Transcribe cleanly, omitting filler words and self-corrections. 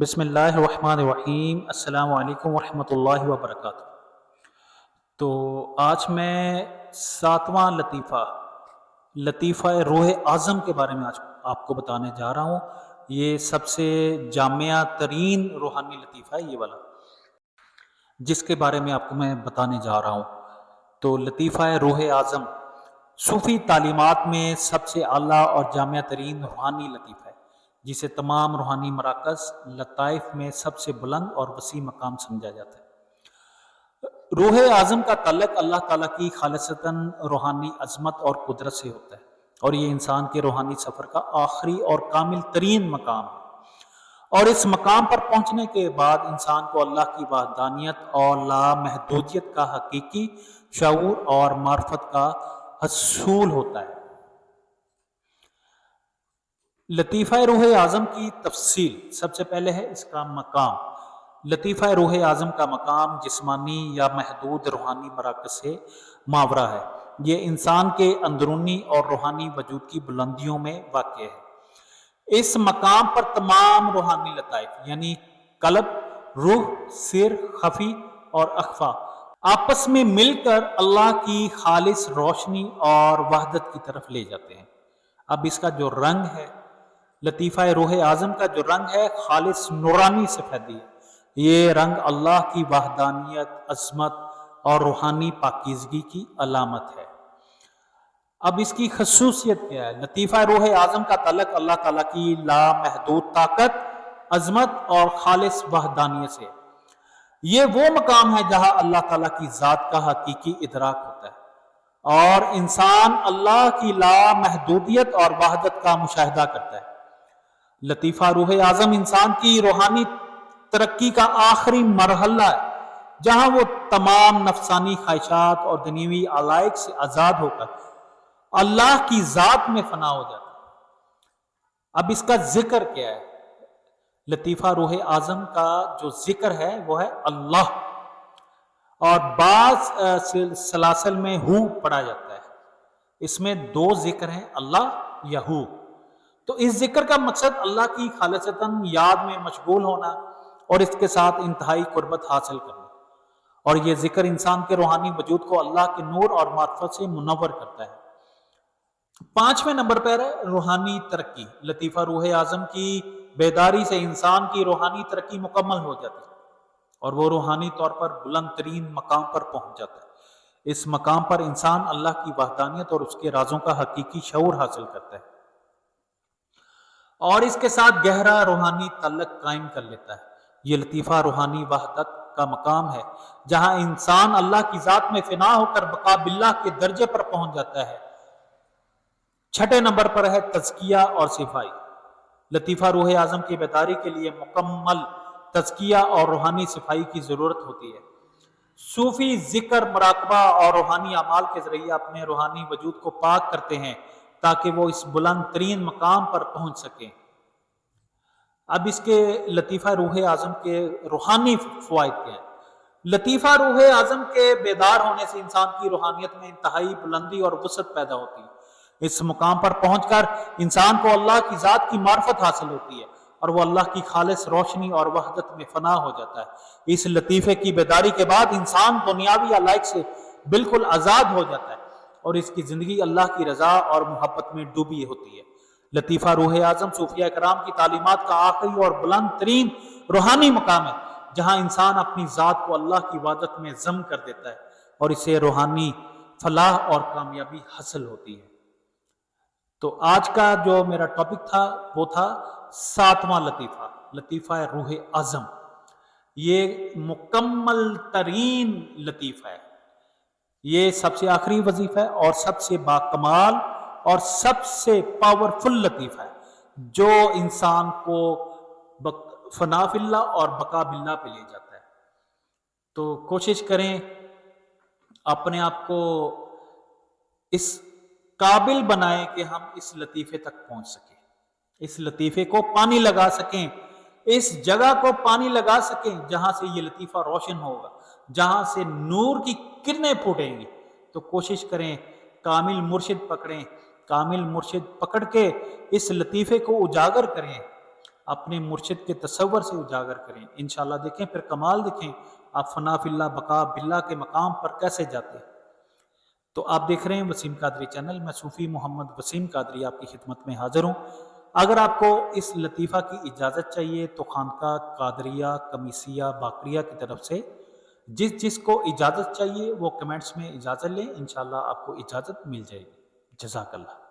بسم اللہ الرحمن الرحیم۔ السلام علیکم ورحمۃ اللہ وبرکاتہ۔ تو آج میں ساتواں لطیفہ روح اعظم کے بارے میں آج آپ کو بتانے جا رہا ہوں۔ یہ سب سے جامع ترین روحانی لطیفہ ہے، یہ والا جس کے بارے میں آپ کو میں بتانے جا رہا ہوں۔ تو لطیفہ روح اعظم صوفی تعلیمات میں سب سے اعلیٰ اور جامع ترین روحانی لطیفہ ہے، جسے تمام روحانی مراکز لطائف میں سب سے بلند اور وسیع مقام سمجھا جاتا ہے۔ روح اعظم کا تعلق اللہ تعالیٰ کی خالصتاً روحانی عظمت اور قدرت سے ہوتا ہے، اور یہ انسان کے روحانی سفر کا آخری اور کامل ترین مقام ہے۔ اور اس مقام پر پہنچنے کے بعد انسان کو اللہ کی وحدانیت اور لامحدودیت کا حقیقی شعور اور معرفت کا حصول ہوتا ہے۔ لطیفہ روح اعظم کی تفصیل۔ سب سے پہلے ہے اس کا مقام۔ لطیفہ روح اعظم کا مقام جسمانی یا محدود روحانی مراکز سے ماورا ہے۔ یہ انسان کے اندرونی اور روحانی وجود کی بلندیوں میں واقع ہے۔ اس مقام پر تمام روحانی لطائف یعنی قلب، روح، سر، خفی اور اخفا آپس میں مل کر اللہ کی خالص روشنی اور وحدت کی طرف لے جاتے ہیں۔ اب اس کا جو رنگ ہے، لطیفہ روح اعظم کا جو رنگ ہے خالص نورانی سفیدی ہے۔ یہ رنگ اللہ کی وحدانیت، عظمت اور روحانی پاکیزگی کی علامت ہے۔ اب اس کی خصوصیت کیا ہے؟ لطیفہ روح اعظم کا تعلق اللہ تعالیٰ کی لامحدود طاقت، عظمت اور خالص وحدانیت سے۔ یہ وہ مقام ہے جہاں اللہ تعالیٰ کی ذات کا حقیقی ادراک ہوتا ہے اور انسان اللہ کی لامحدودیت اور وحدت کا مشاہدہ کرتا ہے۔ لطیفہ روح اعظم انسان کی روحانی ترقی کا آخری مرحلہ ہے، جہاں وہ تمام نفسانی خواہشات اور دنیوی علائق سے آزاد ہو کر اللہ کی ذات میں فنا ہو جاتا ہے۔ اب اس کا ذکر کیا ہے؟ لطیفہ روح اعظم کا جو ذکر ہے وہ ہے اللہ، اور بعض سلاسل میں ہو پڑھا جاتا ہے۔ اس میں دو ذکر ہیں، اللہ یا ہو۔ تو اس ذکر کا مقصد اللہ کی خالصتاً یاد میں مشغول ہونا اور اس کے ساتھ انتہائی قربت حاصل کرنا، اور یہ ذکر انسان کے روحانی وجود کو اللہ کے نور اور معرفت سے منور کرتا ہے۔ 5ویں نمبر پر ہے روحانی ترقی۔ لطیفہ روح اعظم کی بیداری سے انسان کی روحانی ترقی مکمل ہو جاتی ہے اور وہ روحانی طور پر بلند ترین مقام پر پہنچ جاتا ہے۔ اس مقام پر انسان اللہ کی وحدانیت اور اس کے رازوں کا حقیقی شعور حاصل کرتا ہے اور اس کے ساتھ گہرا روحانی تعلق قائم کر لیتا ہے۔ یہ لطیفہ روحانی وحدت کا مقام ہے، جہاں انسان اللہ کی ذات میں فنا ہو کر بقا باللہ کے درجے پر پہنچ جاتا ہے۔ 6 نمبر پر ہے تزکیہ اور صفائی۔ لطیفہ روح اعظم کی بیداری کے لیے مکمل تزکیہ اور روحانی صفائی کی ضرورت ہوتی ہے۔ صوفی ذکر، مراقبہ اور روحانی اعمال کے ذریعے اپنے روحانی وجود کو پاک کرتے ہیں تاکہ وہ اس بلند ترین مقام پر پہنچ سکیں۔ اب اس کے لطیفہ روح اعظم کے روحانی فوائد کیا ہیں؟ لطیفہ روح اعظم کے بیدار ہونے سے انسان کی روحانیت میں انتہائی بلندی اور وسعت پیدا ہوتی ہے۔ اس مقام پر پہنچ کر انسان کو اللہ کی ذات کی معرفت حاصل ہوتی ہے اور وہ اللہ کی خالص روشنی اور وحدت میں فنا ہو جاتا ہے۔ اس لطیفے کی بیداری کے بعد انسان دنیاوی علائق سے بالکل آزاد ہو جاتا ہے اور اس کی زندگی اللہ کی رضا اور محبت میں ڈوبی ہوتی ہے۔ لطیفہ روح اعظم صوفیہ کرام کی تعلیمات کا آخری اور بلند ترین روحانی مقام ہے، جہاں انسان اپنی ذات کو اللہ کی وحدت میں ضم کر دیتا ہے اور اسے روحانی فلاح اور کامیابی حاصل ہوتی ہے۔ تو آج کا جو میرا ٹاپک تھا وہ تھا 7واں لطیفہ، لطیفہ روح اعظم۔ یہ مکمل ترین لطیفہ ہے، یہ سب سے آخری وظیفہ ہے اور سب سے باکمال اور سب سے پاورفل لطیفہ ہے، جو انسان کو فنا فی اللہ اور بقا باللہ پہ لے جاتا ہے۔ تو کوشش کریں اپنے آپ کو اس قابل بنائیں کہ ہم اس لطیفے تک پہنچ سکیں، اس لطیفے کو پانی لگا سکیں، اس جگہ کو پانی لگا سکیں جہاں سے یہ لطیفہ روشن ہوگا، جہاں سے نور کی کرنیں پھوٹیں گی۔ تو کوشش کریں کامل مرشد پکڑیں، کامل مرشد پکڑ کے اس لطیفے کو اجاگر کریں، اپنے مرشد کے تصور سے اجاگر کریں، انشاءاللہ دیکھیں پھر کمال دیکھیں آپ فنا فی اللہ بقا باللہ کے مقام پر کیسے جاتے ہیں۔ تو آپ دیکھ رہے ہیں وسیم قادری چینل، میں صوفی محمد وسیم قادری آپ کی خدمت میں حاضر ہوں۔ اگر آپ کو اس لطیفہ کی اجازت چاہیے تو خانقاہ قادریہ کمیسیہ باقریہ کی طرف سے جس کو اجازت چاہیے وہ کمنٹس میں اجازت لیں، انشاءاللہ آپ کو اجازت مل جائے گی۔ جزاک اللہ۔